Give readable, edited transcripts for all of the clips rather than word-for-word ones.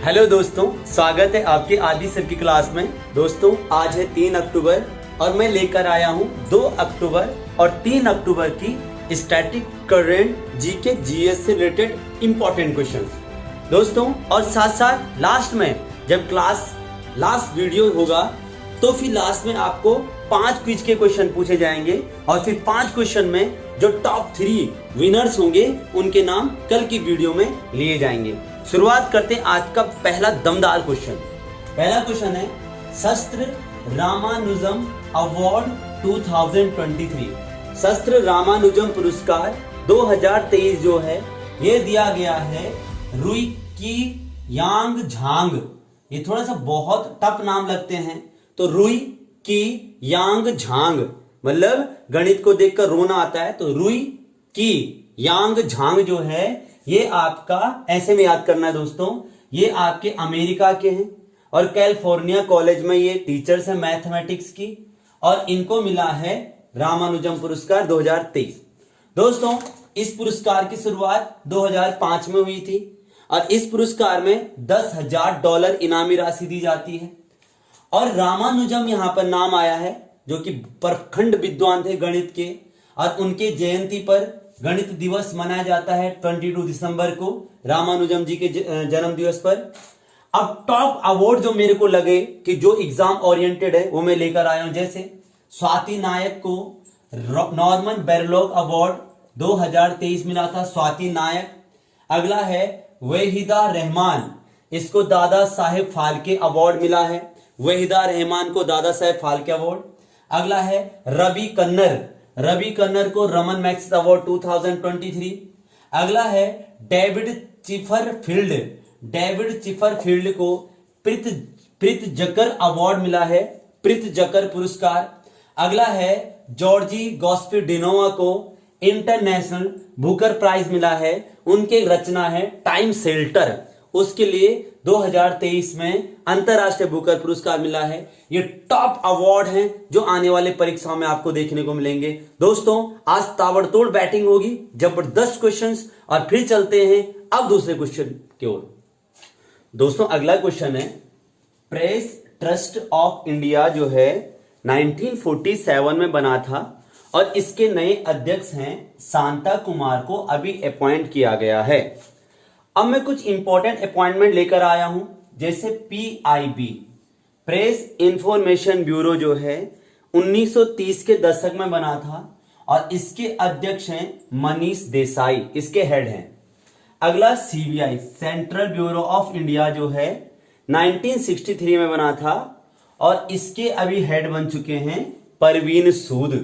Hello दोस्तों, स्वागत है आपके आदि सर की क्लास में। दोस्तों आज है 3 अक्टूबर और मैं लेकर आया हूं 2 अक्टूबर और 3 अक्टूबर की स्टैटिक करंट जीके जीएस से रिलेटेड इंपॉर्टेंट क्वेश्चंस। दोस्तों और साथ साथ लास्ट में जब क्लास लास्ट वीडियो होगा तो फिर लास्ट में आपको 5 क्विज के क्वेश्चन पूछे जाएंगे और फिर 5 क्वेश्चन में जो टॉप 3 विनर्स होंगे उनके नाम कल की वीडियो में लिए जाएंगे। शुरुआत करते हैं आज का पहला दमदार क्वेश्चन। पहला क्वेश्चन है शस्त्र रामानुजम अवार्ड 2023। शस्त्र रामानुजम पुरस्कार 2023 जो है ये दिया गया है रुई की यांग झांग। ये थोड़ा सा बहुत टफ नाम लगते हैं, तो रुई की यांग झांग मतलब गणित को देखकर रोना आता है। तो रुई की यांग झांग जो है ये आपका ऐसे में याद करना है दोस्तों, ये आपके अमेरिका के हैं और कैलिफोर्निया कॉलेज में ये टीचर्स हैं मैथमेटिक्स की और इनको मिला है रामानुजम पुरस्कार 2023। दोस्तों इस पुरस्कार की शुरुआत 2005 में हुई थी और इस पुरस्कार में $10,000 इनामी राशि दी जाती है। और रामानुजम यहां पर नाम आया है जो कि प्रखंड विद्वान थे गणित के, और उनके जयंती पर गणित दिवस मनाया जाता है 22 दिसंबर को, रामानुजम जी के जन्म दिवस पर। अब टॉप अवार्ड जो मेरे को लगे कि जो एग्जाम ओरिएंटेड है वो मैं लेकर आया हूं, जैसे स्वाति नायक को नॉर्मन बेरलॉग अवार्ड 2023 मिला था, स्वाति नायक। अगला है वहीदा रहमान, इसको दादा साहेब फाल्के अवार्ड मिला है, वहीदा रहमान को दादा साहेब फाल्के अवार्ड। अगला है रवि कन्नर को रमन मैग्सेसे अवार्ड 2023। अगला है डेविड चिफरफील्ड को प्रित्जकर अवार्ड मिला है, प्रित्जकर पुरस्कार। अगला है जॉर्जी गॉस्पिडिनोवा को इंटरनेशनल बुकर प्राइज मिला है, उनके रचना है टाइम शेल्टर, उसके लिए 2023 में अंतरराष्ट्रीय बुकर पुरस्कार मिला है। ये टॉप अवार्ड हैं जो आने वाले परीक्षाओं में आपको देखने को मिलेंगे। दोस्तों आज ताबड़तोड़ बैटिंग होगी, जबरदस्त क्वेश्चंस, और फिर चलते हैं अब दूसरे क्वेश्चन की ओर। दोस्तों अगला क्वेश्चन है प्रेस ट्रस्ट ऑफ इंडिया जो है 1947 में बना था और इसके नए अध्यक्ष हैं शांता कुमार को अभी अपॉइंट किया गया है। अब मैं कुछ इंपॉर्टेंट अपॉइंटमेंट लेकर आया हूं, जैसे PIB प्रेस इंफॉर्मेशन ब्यूरो जो है 1930 के दशक में बना था और इसके अध्यक्ष हैं मनीष देसाई, इसके हेड हैं। अगला CBI central bureau of India जो है 1963 में बना था और इसके अभी हेड बन चुके हैं परवीन सूद।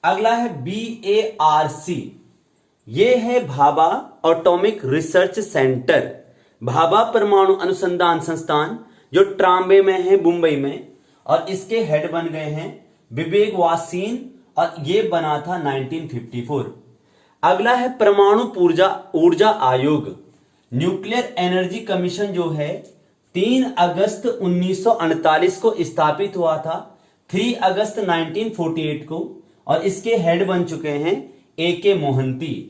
अगला है BARC, ये है Bhabha atomic research centre, Bhabha परमाणु अनुसंधान संस्थान जो ट्राम्बे में है मुंबई में, और इसके हेड बन गए हैं विवेक वासीन और ये बना था 1954। अगला है परमाणु ऊर्जा आयोग, न्यूक्लियर एनर्जी कमीशन जो है 3 अगस्त 1948 को स्थापित हुआ था, 3 अगस्त 1948 को, और इसके हेड बन चुके हैं AK मोहंती।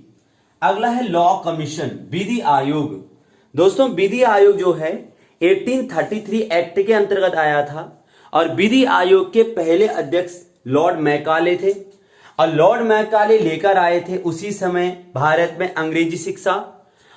अगला है लॉ कमीशन, विधि आयोग। दोस्तों विधि आयोग जो है 1833 एक्ट के अंतर्गत आया था और विधि आयोग के पहले अध्यक्ष लॉर्ड मैकाले थे और लॉर्ड मैकाले लेकर आए थे उसी समय भारत में अंग्रेजी शिक्षा,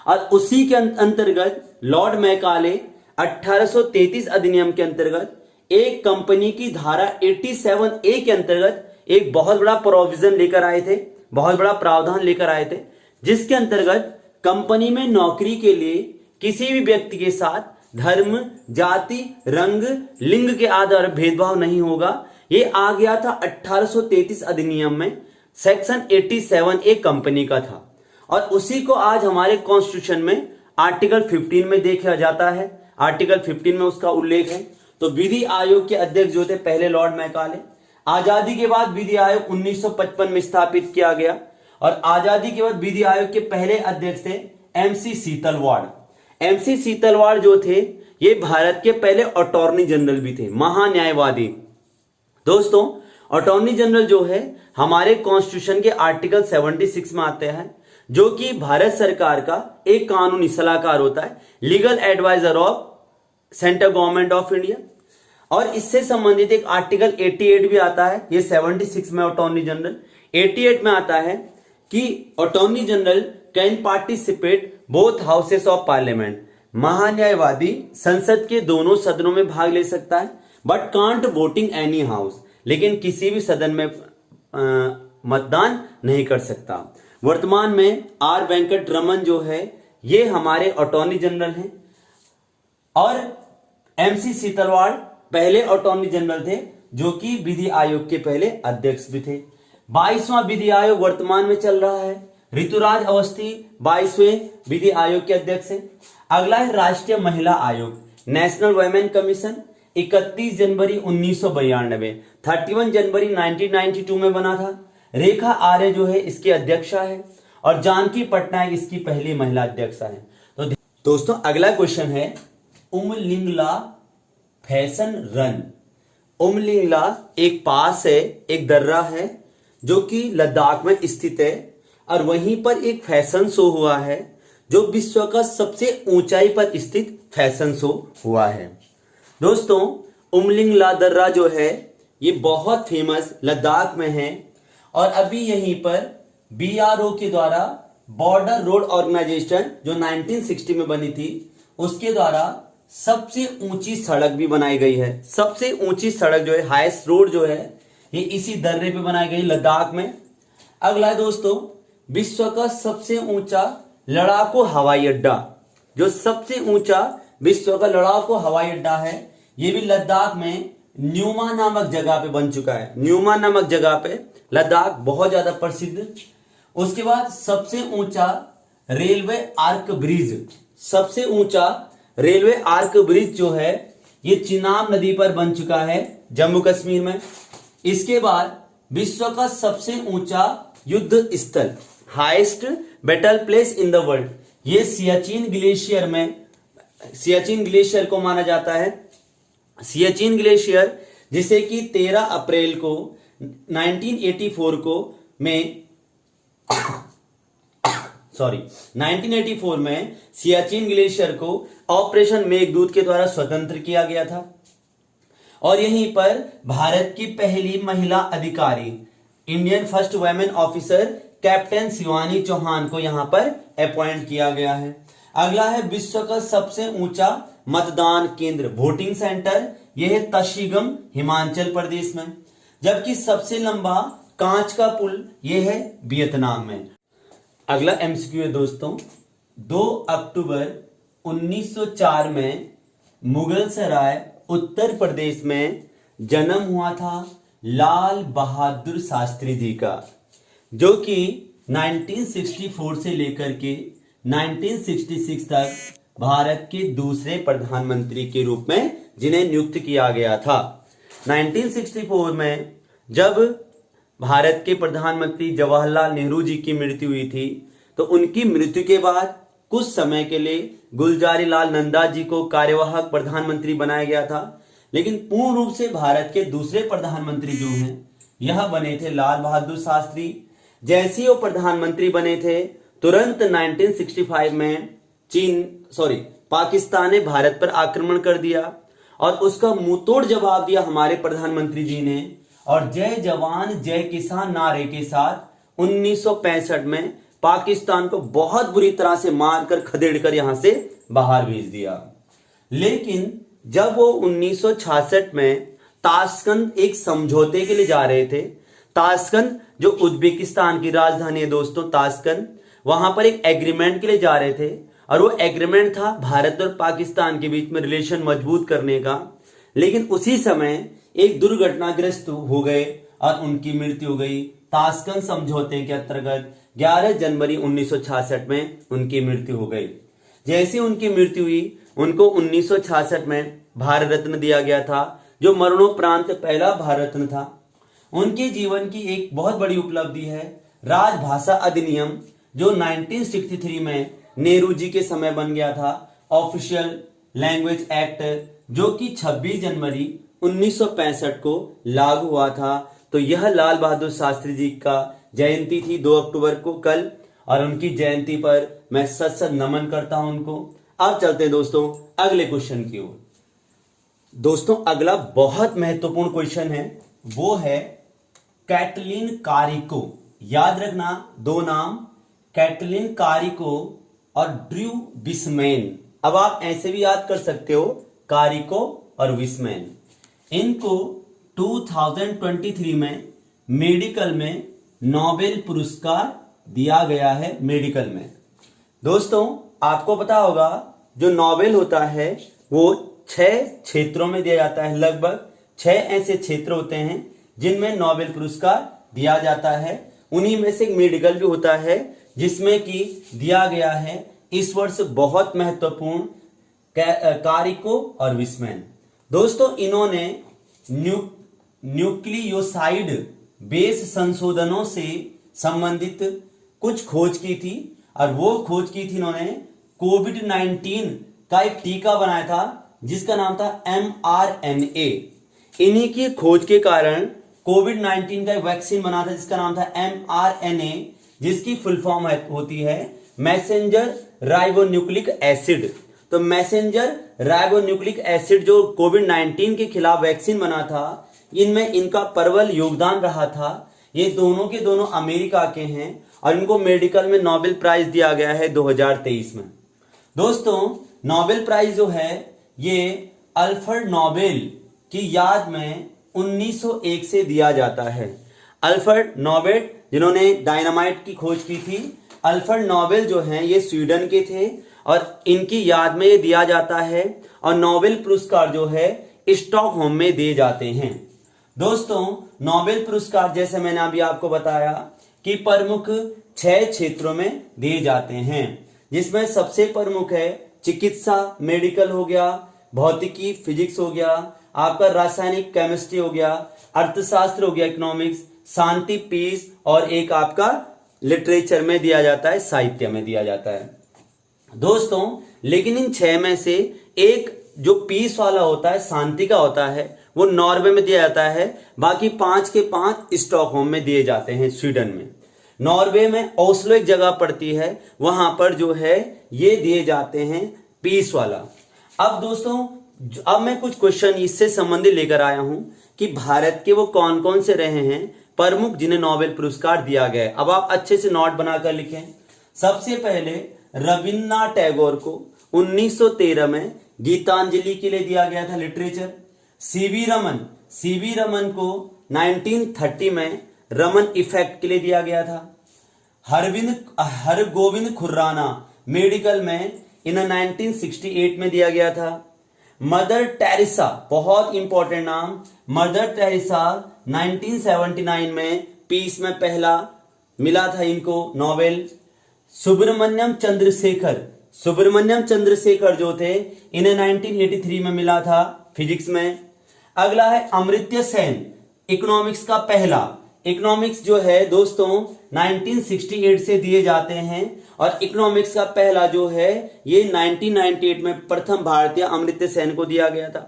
और उसी के अंतर्गत लॉर्ड मैकाले 1833 अधिनियम के अंतर्गत एक कंपनी की धारा 87A के अंतर्गत एक बहुत बड़ा प्रोविजन लेकर आए थे, बहुत बड़ा प्रावधान लेकर आए थे, जिसके अंतर्गत कंपनी में नौकरी के लिए किसी भी व्यक्ति के साथ धर्म, जाति, रंग, लिंग के आधार भेदभाव नहीं होगा। ये आ गया था 1833 अधिनियम में, सेक्शन 87A कंपनी का था और उसी को आज हमारे कॉन्स्टिट्यूशन में आर्टिकल 15 में देखा जाता है, आर्टिकल 15 में उसका उल्लेख है। तो विधि आयोग के अध्यक्ष जो थे पहले लॉर्ड मैकाले। आजादी के बाद विधि आयोग 1955 में स्थापित किया गया और आजादी के बाद विधि आयोग के पहले अध्यक्ष थे MC सीतलवाड़। MC सीतलवाड़ जो थे ये भारत के पहले अटॉर्नी जनरल भी थे, महान्यायवादी। दोस्तों अटॉर्नी जनरल जो है हमारे कॉन्स्टिट्यूशन के आर्टिकल 76 में आते हैं, जो कि भारत सरकार का एक कानूनी सलाहकार होता है, legal adviser of central government of India. और इससे संबंधित एक आर्टिकल 88 भी आता है, ये 76 में अटॉर्नी जनरल 88 में आता है कि attorney general can participate both houses of parliament, महान्यायवादी संसद के दोनों सदनों में भाग ले सकता है, but can't voting any house, लेकिन किसी भी सदन में मतदान नहीं कर सकता। वर्तमान में आर वेंकट रमन जो है ये हमारे अटॉर्नी जनरल हैं, और एमसी सीतलवाड़ पहले अटॉर्नी जनरल थे, जो कि विधि आयोग के पहले अध्यक्ष भी थे। 22वां विधि आयोग वर्तमान में चल रहा है। ऋतुराज अवस्थी 22वें विधि आयोग के अध्यक्ष हैं। अगला है राष्ट्रीय महिला आयोग, नेशनल वुमेन कमीशन, 31 जनवरी 1992, 31 जनवरी 1992 में बना था। रेखा आर्य जो है इसकी अध्यक्षा है, और जानकी पटनायक इसकी पहली महिला अध्यक्षा है। तो दोस्तों अगला क्वेश्चन है उमलिंगला फैशन रन। उमलिंगला एक पास है, एक दर्रा है जो कि लद्दाख में स्थित है, और वहीं पर एक फैशन शो हुआ है जो विश्व का सबसे ऊंचाई पर स्थित फैशन शो हुआ है। दोस्तों उमलिंगला दर्रा जो है ये बहुत फेमस लद्दाख में है, और अभी यहीं पर बीआरओ के द्वारा बॉर्डर रोड ऑर्गेनाइजेशन जो 1960 में बनी थी उसके द्वारा सबसे ऊंची सड़क भी बनाई गई है। सबसे ऊंची सड़क जो है, हाईएस्ट रोड जो है, ये इसी दर्रे पे बनाई गई लद्दाख में। अगला है दोस्तों विश्व का सबसे ऊंचा लड़ाकू हवाई अड्डा, जो सबसे ऊंचा विश्व का लड़ाकू हवाई अड्डा है, ये भी लद्दाख में न्यूमा नामक जगह पे बन चुका है। न्यूमा नामक जगह पे लद्दाख बहुत ज्यादा प्रसिद्ध। उसके बाद सबसे ऊंचा रेलवे आर्क ब्रिज, सबसे ऊंचा रेलवे आर्क ब्रिज जो है ये चिनाब नदी पर बन चुका है जम्मू कश्मीर में। इसके बाद विश्व का सबसे ऊंचा युद्ध स्थल, highest battle place in the world, ये सियाचिन ग्लेशियर में, सियाचिन ग्लेशियर को माना जाता है। सियाचिन ग्लेशियर जिसे कि 13 अप्रैल को 1984 को में 1984 में सियाचिन ग्लेशियर को ऑपरेशन मेघदूत के द्वारा स्वतंत्र किया गया था, और यहीं पर भारत की पहली महिला अधिकारी, Indian first women officer captain Shivani Chauhan को यहां पर अपॉइंट किया गया है। अगला है विश्व का सबसे ऊंचा मतदान केंद्र, वोटिंग सेंटर, यह है तशीगम हिमाचल प्रदेश में। जबकि सबसे लंबा कांच का पुल यह है वियतनाम में। अगला एमसीक्यू है दोस्तों, 2 अक्टूबर 1904 में मुगल सराय उत्तर प्रदेश में जन्म हुआ था लाल बहादुर शास्त्री जी का, जो कि 1964 से लेकर के 1966 तक भारत के दूसरे प्रधानमंत्री के रूप में जिन्हें नियुक्त किया गया था। 1964 में जब भारत के प्रधानमंत्री जवाहरलाल नेहरू जी की मृत्यु हुई थी, तो उनकी मृत्यु के बाद कुछ समय के लिए गुलजारी लाल नंदा जी को कार्यवाहक प्रधानमंत्री बनाया गया था, लेकिन पूर्ण रूप से भारत के दूसरे प्रधानमंत्री जो हैं यह बने थे लाल बहादुर शास्त्री। जैसे ही वो प्रधानमंत्री बने थे तुरंत 1965 में पाकिस्तान ने भारत पर आक्रमण कर दिया, और उसका मुंहतोड़ जवाब दिया हमारे प्रधानमंत्री जी ने, और जय जवान जय किसान नारे के साथ 1965 में पाकिस्तान को बहुत बुरी तरह से मारकर खदेड़कर यहां से बाहर भेज दिया। लेकिन जब वो 1966 में ताशकंद एक समझौते के लिए जा रहे थे, ताशकंद जो उज्बेकिस्तान की राजधानी है दोस्तों, ताशकंद, वहां पर एक एग्रीमेंट के लिए जा रहे थे, और वो एग्रीमेंट था भारत और पाकिस्तान के बीच में रिलेशन मजबूत करने का। लेकिन उसी समय एक दुर्घटनाग्रस्त हो गए और उनकी मृत्यु हो गई। ताशकंद समझौते के अंतर्गत 11 जनवरी 1966 में उनकी मृत्यु हो गई। जैसे उनकी मृत्यु हुई, उनको 1966 में भारत रत्न दिया गया था, जो मरणोपरांत पहला भारत रत्न था। उनके जीवन की एक बहुत बड़ी उपलब्धि है राजभाषा अधिनियम, जो 1963 में नेहरू जी के समय बन गया था, ऑफिशियल लैंग्वेज एक्ट, जो कि 26 जनवरी 1965 को लागू हुआ था। तो यह लाल बहादुर शास्त्री जी का जयंती थी 2 अक्टूबर को कल, और उनकी जयंती पर मैं सत सत नमन करता हूं उनको। अब चलते हैं दोस्तों अगले क्वेश्चन की ओर। दोस्तों अगला बहुत महत्वपूर्ण क्वेश्चन है, वो है कैटलिन कारिको। याद रखना दो नाम, कैटलिन कारिको और ड्रू विस्मैन। अब आप ऐसे भी याद कर सकते हो, कारिको और विस्मैन। इनको 2023 में मेडिकल में नोबेल पुरस्कार दिया गया है, मेडिकल में। दोस्तों आपको पता होगा जो नोबेल होता है वो 6 क्षेत्रों में दिया जाता है। लगभग 6 ऐसे क्षेत्र होते हैं जिनमें नोबेल पुरस्कार दिया जाता है। उन्हीं में से एक मेडिकल भी होता है जिसमें कि दिया गया है इस वर्ष बहुत महत्वपूर्ण कारिको और विस्मैन। दोस्तों इन्होंने न्यूक्लियोसाइड बेस संशोधनों से संबंधित कुछ खोज की थी, और वो खोज की थी इन्होंने कोविड-19 का एक टीका बनाया था जिसका नाम था mRNA। इन्हीं की खोज के कारण कोविड-19 का एक वैक्सीन बना था जिसका नाम था mRNA, जिसकी फुल फॉर्म होती है मैसेंजर राइबोन्यूक्लिक एसिड। तो मैसेंजर राइबोन्यूक्लिक एसिड जो कोविड-19 के खिलाफ वैक्सीन बना था, इनमें इनका प्रबल योगदान रहा था। ये दोनों के दोनों अमेरिका के हैं और इनको मेडिकल में नोबेल प्राइज दिया गया है 2023 में। दोस्तों नोबेल प्राइज जो है ये अल्फ्रेड नोबेल की याद में 1901 से दिया जाता है। अल्फ्रेड नोबेल जिन्होंने डायनामाइट की खोज की थी, अल्फ्रेड नोबेल जो हैं ये स्वीडन के थे और इनकी याद में ये दिया जाता है। और नोबेल पुरस्कार जो है स्टॉकहोम में दिए जाते हैं। दोस्तों नोबेल पुरस्कार जैसे मैंने अभी आपको बताया कि प्रमुख 6 क्षेत्रों में दिए जाते हैं, जिसमें सबसे प्रमुख है चिकित्सा मेडिकल हो गया, भौतिकी फिजिक्स हो गया, आपका रासायनिक केमिस्ट्री हो गया, अर्थशास्त्र हो गया इकोनॉमिक्स, शांति पीस, और एक आपका लिटरेचर में दिया जाता है, साहित्य में दिया जाता है। दोस्तों लेकिन इन 6 में से एक जो पीस वाला होता है, शांति का होता है, वो नॉर्वे में दिया जाता है। बाकी 5 के 5 स्टॉकहोम में दिए जाते हैं, स्वीडन में। नॉर्वे में ओस्लो एक जगह पड़ती है, वहां पर जो है ये दिए जाते हैं पीस वाला। अब दोस्तों अब मैं कुछ क्वेश्चन इससे संबंधित लेकर आया हूं कि भारत के वो कौन कौन से रहे हैं प्रमुख जिन्हें नोबेल पुरस्कार दिया गया है। अब आप अच्छे से नोट बनाकर लिखें। सबसे पहले रविन्द्रनाथ टैगोर को 1913 में गीतांजलि के लिए दिया गया था, लिटरेचर। सीवी रमन को 1930 में रमन इफेक्ट के लिए दिया गया था। हरगोविंद खुराना मेडिकल में इन्हें 1968 में दिया गया था। मदर टेरेसा, बहुत इंपॉर्टेंट नाम, मदर टेरेसा 1979 में पीस में पहला मिला था इनको नोबेल। सुब्रमण्यम चंद्रशेखर जो थे इन्हें 1983 में मिला था फिजिक्स में। अगला है अमर्त्य सेन, इकोनॉमिक्स का पहला। इकोनॉमिक्स जो है दोस्तों 1968 से दिए जाते हैं, और इकोनॉमिक्स का पहला जो है ये 1998 में प्रथम भारतीय अमर्त्य सेन को दिया गया था।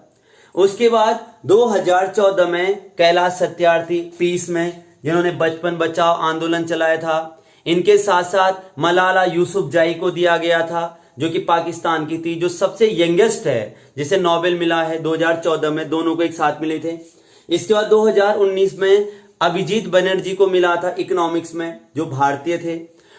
उसके बाद 2014 में कैलाश सत्यार्थी पीस में, जिन्होंने बचपन बचाओ आंदोलन चलाया था। इनके साथ साथ मलाला यूसुफजई को दिया गया था, जो कि पाकिस्तान की थी, जो सबसे यंगेस्ट है जिसे नोबेल मिला है 2014 में। दोनों को एक साथ मिले थे। इसके बाद 2019 में अभिजीत बनर्जी को मिला था इकोनॉमिक्स में, जो भारतीय थे।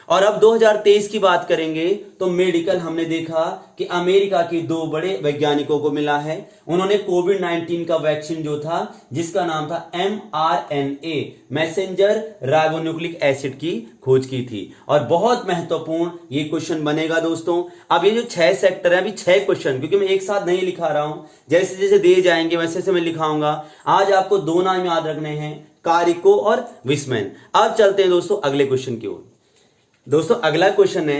और अब 2023 की बात करेंगे तो मेडिकल हमने देखा कि अमेरिका के 2 बड़े वैज्ञानिकों को मिला है। उन्होंने कोविड-19 का वैक्सीन जो था जिसका नाम था mRNA, मैसेंजर राइबोन्यूक्लिक एसिड की खोज की थी। और बहुत महत्वपूर्ण ये क्वेश्चन बनेगा दोस्तों। अब ये जो 6 सेक्टर है, अभी 6 क्वेश्चन, क्योंकि मैं एक साथ नहीं लिखा रहा हूं, जैसे जैसे दिए जाएंगे वैसे वैसे मैं लिखाऊंगा। आज आपको 2 नाम याद रखने हैं, कारिको और विस्मैन। अब चलते हैं दोस्तों अगले क्वेश्चन की ओर। दोस्तों अगला क्वेश्चन है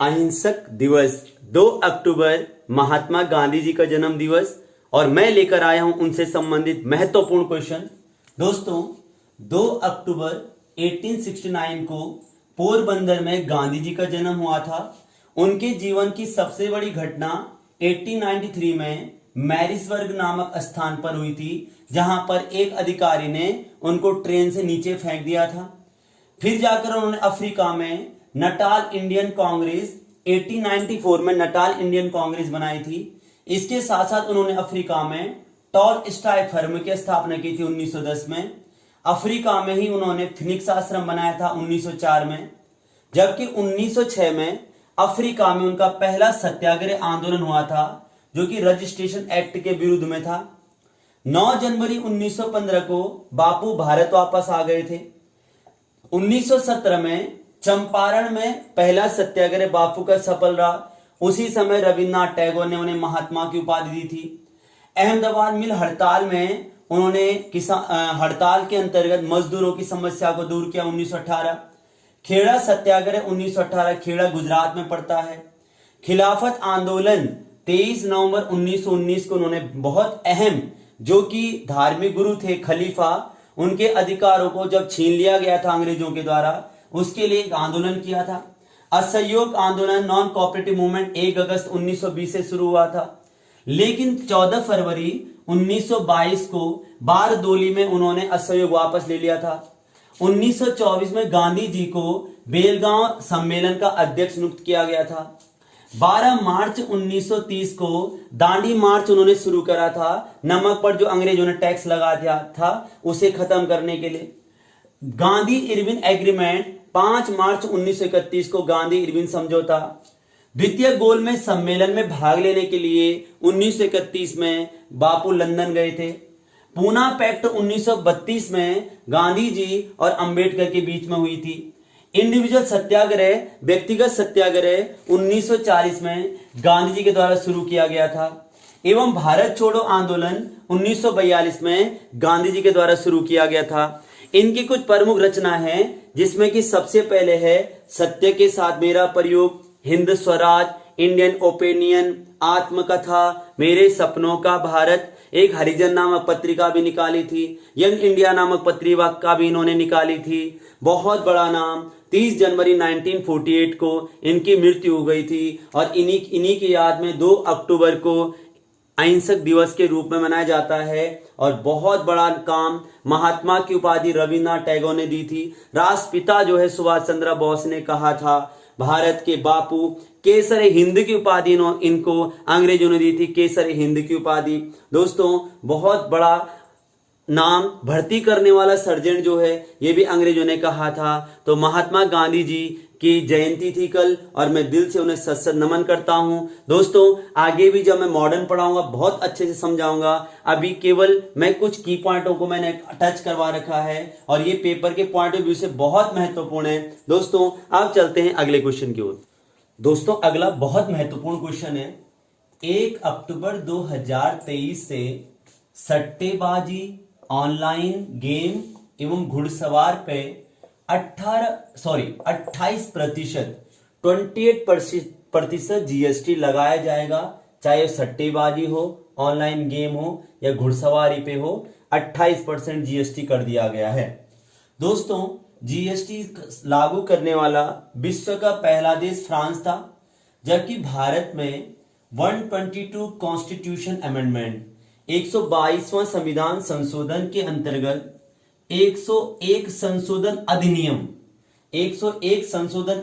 अहिंसक दिवस। 2 अक्टूबर महात्मा गांधी जी का जन्म दिवस, और मैं लेकर आया हूं उनसे संबंधित महत्वपूर्ण क्वेश्चन। दोस्तों 2 अक्टूबर 1869 को पोरबंदर में गांधी जी का जन्म हुआ था। उनके जीवन की सबसे बड़ी घटना 1893 में मैरिसबर्ग नामक स्थान पर हुई थी, जहां पर एक अधिकारी ने उनको ट्रेन से नीचे फेंक दिया था। फिर जाकर उन्होंने अफ्रीका में नटाल इंडियन कांग्रेस 1894 में नटाल इंडियन कांग्रेस बनाई थी। इसके साथ साथ उन्होंने अफ्रीका में टॉल स्टाई फर्म की स्थापना की थी 1910 में। अफ्रीका में ही उन्होंने फिनिक्स आश्रम बनाया था 1904 में। जबकि 1906 में अफ्रीका में उनका पहला सत्याग्रह आंदोलन हुआ था, जो कि रजिस्ट्रेशन एक्ट के विरुद्ध में था। 9 जनवरी 1915 को बापू भारत वापस आ गए थे। 1917 में चंपारण में पहला सत्याग्रह बापू का सफल रहा। उसी समय रविन्द्रनाथ टैगोर ने उन्हें महात्मा की उपाधि दी थी। अहमदाबाद मिल हड़ताल में उन्होंने हड़ताल के अंतर्गत मजदूरों की समस्या को दूर किया 1918। खेड़ा सत्याग्रह 1918 खेड़ा गुजरात में पड़ता है। खिलाफत आंदोलन 23 नवंबर 1919 को उन्होंने बहुत अहम, जो कि धार्मिक गुरु थे खलीफा, उनके अधिकारों को जब छीन लिया गया था अंग्रेजों के द्वारा, उसके लिए एक आंदोलन किया था। असहयोग आंदोलन नॉन कोऑपरेटिव मूवमेंट 1 अगस्त 1920 से शुरू हुआ था, लेकिन 14 फरवरी 1922 को बारदोली में उन्होंने असहयोग वापस ले लिया था। 1924 में गांधी जी को बेलगांव सम्मेलन का अध्यक्ष नियुक्त किया गया था। 12 मार्च 1930 को दांडी मार्च उन्होंने शुरू करा था, नमक पर जो अंग्रेजों ने टैक्स लगा दिया था उसे खत्म करने के लिए। गांधी इरविन एग्रीमेंट 5 मार्च 1931 को गांधी इरविन समझौता। द्वितीय गोलमेज सम्मेलन में भाग लेने के लिए 1931 में बापू लंदन गए थे। पूना पैक्ट 1932 में गांधी जी और अंबेडकर के बीच में हुई थी। इंडिविजुअल सत्याग्रह, व्यक्तिगत सत्याग्रह 1940 में गांधी जी के द्वारा शुरू किया गया था, एवं भारत छोड़ो आंदोलन 1942 में गांधी जी के द्वारा शुरू किया गया था। इनकी कुछ प्रमुख रचना है, जिसमें कि सबसे पहले है सत्य के साथ मेरा प्रयोग, हिंद स्वराज, इंडियन ओपिनियन, आत्मकथा, मेरे सपनों का भारत, एक हरिजन नामक पत्रिका भी निकाली थी, यंग इंडिया नामक पत्रिका भी इन्होंने निकाली थी। बहुत बड़ा नाम, 30 जनवरी 1948 को इनकी मृत्यु हो गई थी और इन्हीं की याद में 2 अक्टूबर को अहिंसक दिवस के रूप में मनाया जाता है। और बहुत बड़ा काम महात्मा की उपाधि रविन्द्रनाथ टैगोर ने दी थी। राष्ट्रपिता जो है सुभाष चंद्र बोस ने कहा था, भारत के बापू, केसर हिंद की उपाधि इनको अंग्रेजों ने दी थी, केसर हिंद की उपाधि। दोस्तों, बहुत बड़ा नाम, भर्ती करने वाला सर्जन जो है ये भी अंग्रेजों ने कहा था। तो महात्मा गांधी जी की जयंती थी कल, और मैं दिल से उन्हें सत नमन करता हूं। दोस्तों, आगे भी जब मैं मॉडर्न पढ़ाऊंगा बहुत अच्छे से समझाऊंगा। अभी केवल मैं कुछ की पॉइंटों को मैंने टच करवा रखा है और ये पेपर के पॉइंट ऑफ व्यू से बहुत महत्वपूर्ण है। दोस्तों, आप चलते हैं अगले क्वेश्चन की ओर। दोस्तों, अगला बहुत महत्वपूर्ण क्वेश्चन है। 1 अक्टूबर 2023 से सट्टेबाजी, ऑनलाइन गेम एवं घुड़सवार पे 28% जीएसटी लगाया जाएगा, चाहे सट्टेबाजी हो, ऑनलाइन गेम हो या घुड़सवारी पे हो। 28% जीएसटी कर दिया गया है। दोस्तों, जीएसटी लागू करने वाला विश्व का पहला देश फ्रांस था, जबकि भारत में 122 कॉन्स्टिट्यूशन अमेंडमेंट 122वां संविधान संशोधन के अंतर्गत 101 संशोधन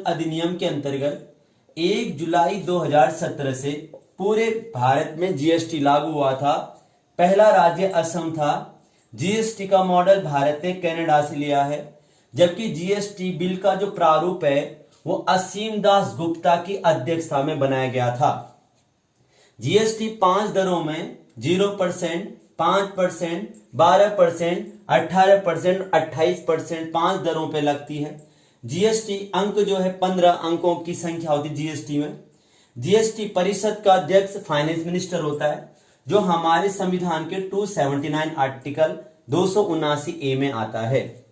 अधिनियम के अंतर्गत 1 जुलाई 2017 से पूरे भारत में जीएसटी लागू हुआ था। पहला राज्य असम था। जीएसटी का मॉडल भारत ने कनाडा से लिया है, जबकि जीएसटी बिल का जो प्रारूप है वो असीम दास गुप्ता की अध्यक्षता में बनाया गया था। जीएसटी 5 दरों में 0%, 5%, 12%, 18%, 28% 5 दरों पे लगती है। जीएसटी अंक जो है 15 अंकों की संख्या होती है जीएसटी में। जीएसटी परिषद का अध्यक्ष फाइनेंस मिनिस्टर होता है, जो हमारे संविधान के 279 आर्टिकल 279A में आता है।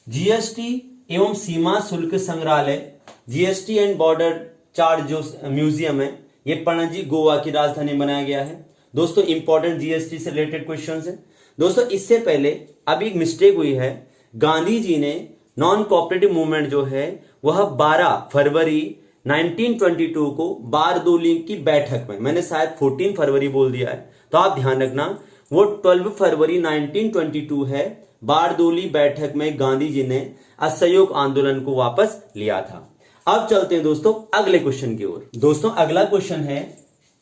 जीएसटी एवं सीमा शुल्क संग्रहालय, जीएसटी एंड बॉर्डर चार्ज जो म्यूजियम है, ये पणजी गोवा की राजधानी बनाया गया है। दोस्तों, इंपॉर्टेंट जीएसटी से रिलेटेड क्वेश्चंस है। दोस्तों, इससे पहले अभी एक मिस्टेक हुई है। गांधी जी ने नॉन कोऑपरेटिव मूवमेंट जो है वह 12 फरवरी 1922 को बारदोली की बैठक में, मैंने शायद 14 फरवरी बोल दिया है, तो आप ध्यान रखना, वो 12 फरवरी 1922 है। बारदोली बैठक में गांधी जी ने असहयोग आंदोलन को वापस लिया था। अब चलते हैं दोस्तों अगले क्वेश्चन की ओर। दोस्तों अगला क्वेश्चन है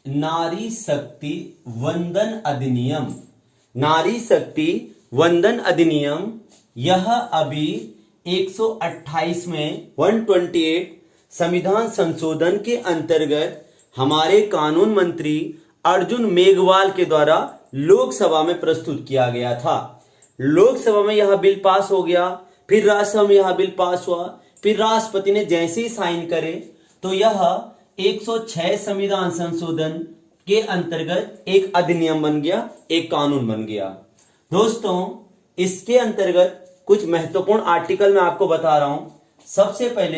नारी शक्ति वंदन अधिनियम। नारी शक्ति वंदन अधिनियम यह अभी 128 में 128 संविधान संशोधन के अंतर्गत हमारे कानून मंत्री अर्जुन मेघवाल के द्वारा लोकसभा में प्रस्तुत किया गया था। लोकसभा में यह बिल पास हो गया, फिर राज्यसभा में यह बिल पास हुआ, फिर राष्ट्रपति ने जैसे ही साइन करे तो यह 106 संविधान संशोधन के अंतर्गत एक अधिनियम बन गया, एक कानून बन गया। दोस्तों इसके अंतर्गत कुछ महत्वपूर्ण आर्टिकल मैं आपको बता रहा हूं। सबसे पहले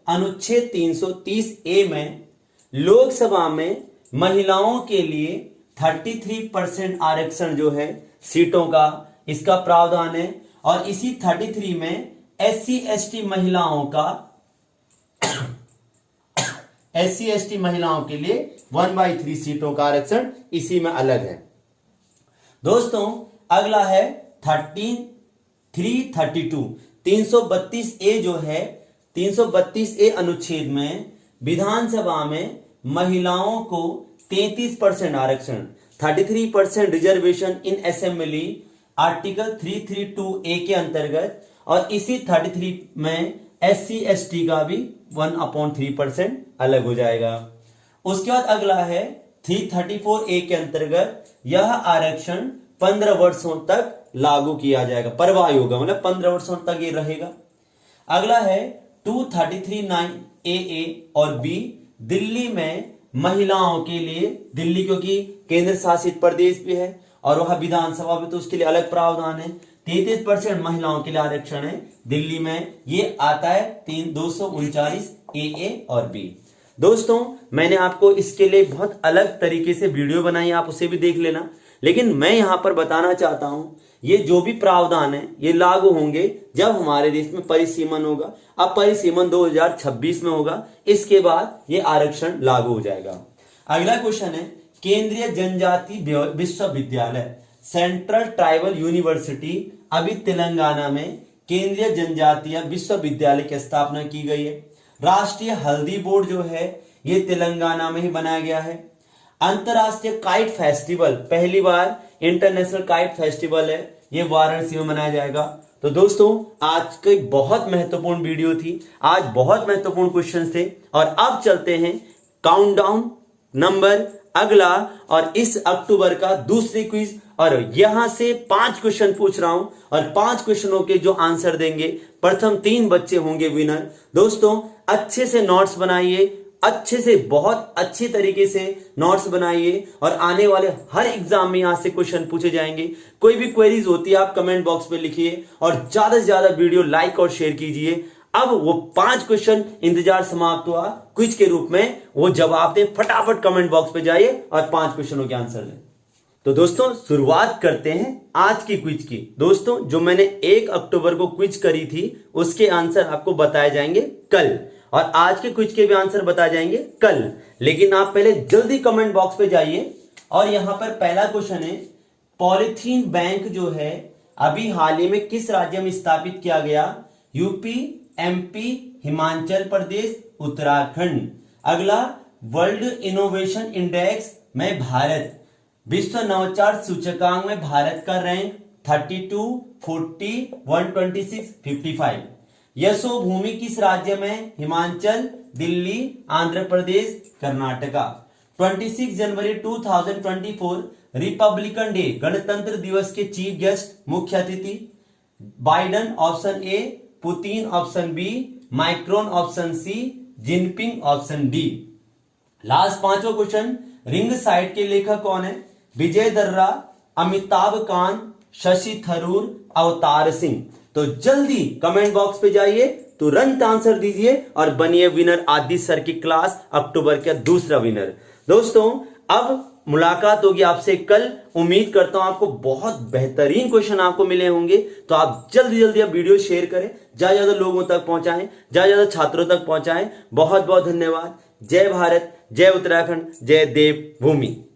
अनुच्छेद 330 ए में लोकसभा में महिलाओं के लिए 33% आरक्षण जो है सीटों का, इसका प्रावधान है। और इसी 33 में SC/ST महिलाओं का SC/ST महिलाओं के लिए 1/3 सीटों का आरक्षण इसी में अलग है। दोस्तों अगला है 332 ए जो है 332 ए अनुच्छेद में विधानसभा में महिलाओं को 33% आरक्षण, 33% रिजर्वेशन इन असेंबली आर्टिकल 332 ए के अंतर्गत, और इसी 33 में SC/ST का भी 1/3% अलग हो जाएगा। उसके बाद अगला है 334 ए के अंतर्गत यह आरक्षण 15 वर्षों तक लागू किया जाएगा, परवाही होगा, मतलब 15 वर्षों तक ये रहेगा। अगला है 233(9) ए और बी दिल्ली में महिलाओं के लिए, दिल्ली क्योंकि केंद्र शासित प्रदेश भी है और वह विधानसभा भी, तो उसके लिए अलग प्रावधान है। 33% महिलाओं के लिए आरक्षण है दिल्ली में, ये आता है 239 ए और बी। दोस्तों मैंने आपको इसके लिए बहुत अलग तरीके से वीडियो बनाई, आप उसे भी देख लेना। लेकिन मैं यहां पर बताना चाहता हूं ये जो भी प्रावधान है ये लागू होंगे जब हमारे देश में परिसीमन होगा। अब परिसीमन 2026 में होगा, इसके बाद ये आरक्षण लागू हो जाएगा। अगला क्वेश्चन है केंद्रीय जनजाति विश्वविद्यालय, सेंट्रल ट्राइबल यूनिवर्सिटी अभी तेलंगाना में केंद्रीय जनजातीय विश्वविद्यालय की स्थापना की गई है। राष्ट्रीय हल्दी बोर्ड जो है ये तेलंगाना में ही बनाया गया है। अंतरराष्ट्रीय काइट फेस्टिवल, पहली बार इंटरनेशनल काइट फेस्टिवल है, ये वाराणसी में मनाया जाएगा। तो दोस्तों आज की बहुत महत्वपूर्ण वीडियो थी, आज बहुत महत्वपूर्ण क्वेश्चन थे। और अब चलते हैं काउंटडाउन नंबर अगला, और इस अक्टूबर का दूसरी क्विज, और यहां से 5 क्वेश्चन पूछ रहा हूं और 5 क्वेश्चनों के जो आंसर देंगे प्रथम 3 बच्चे होंगे विनर। दोस्तों अच्छे से नोट्स बनाइए, अच्छे से बहुत अच्छी तरीके से नोट्स बनाइए, और आने वाले हर एग्जाम में यहां से क्वेश्चन पूछे जाएंगे। कोई भी क्वेरीज होती है आप कमेंट बॉक्स में लिखिए, और ज्यादा से ज्यादा वीडियो लाइक और शेयर कीजिए। अब वो 5 क्वेश्चन इंतजार समाप्त हुआ क्विज के रूप में, वो जवाब दें, फटाफट कमेंट बॉक्स पे जाइए और 5 क्वेश्चनों के आंसर दें। तो दोस्तों शुरुआत करते हैं आज की क्विज की। दोस्तों जो मैंने 1 अक्टूबर को क्विज करी थी उसके आंसर आपको बताए जाएंगे कल, और आज के क्विज के भी आंसर बताए जाएंगे कल। लेकिन आप पहले जल्दी कमेंट बॉक्स पे जाइए, और यहां पर पहला क्वेश्चन है पॉलीथीन बैंक जो है अभी हाल ही में किस राज्य में स्थापित किया गया? UP, MP, Himachal Pradesh, Uttarakhand. अगला वर्ल्ड इनोवेशन इंडेक्स में भारत, विश्व नवाचार सूचकांक में भारत का रैंक 32, 40, 126, 55। यशोभूमि किस राज्य में? हिमाचल, दिल्ली, आंध्र प्रदेश, कर्नाटका। 26 जनवरी 2024 रिपब्लिकन डे, गणतंत्र दिवस के चीफ गेस्ट, मुख्य अतिथि Biden option A, Putin option B, Macron option C, Jinping option D. Last 5वां क्वेश्चन, रिंग साइड के लेखक कौन है? विजय दर्रा, अमिताभ कांत, शशि थरूर, अवतार सिंह। तो जल्दी कमेंट बॉक्स पे जाइए, तुरंत आंसर दीजिए और बनिए विनर आदि सर की क्लास अक्टूबर का दूसरा विनर। दोस्तों अब मुलाकात होगी आपसे कल। उम्मीद करता हूं आपको बहुत बेहतरीन क्वेश्चन आपको मिले होंगे। तो आप जल्दी जल्दी अब वीडियो शेयर करें, ज्यादा ज्यादा लोगों तक पहुंचाएं, ज्यादा ज्यादा छात्रों तक पहुंचाएं। बहुत बहुत धन्यवाद। जय भारत, जय उत्तराखंड, जय देव भूमि।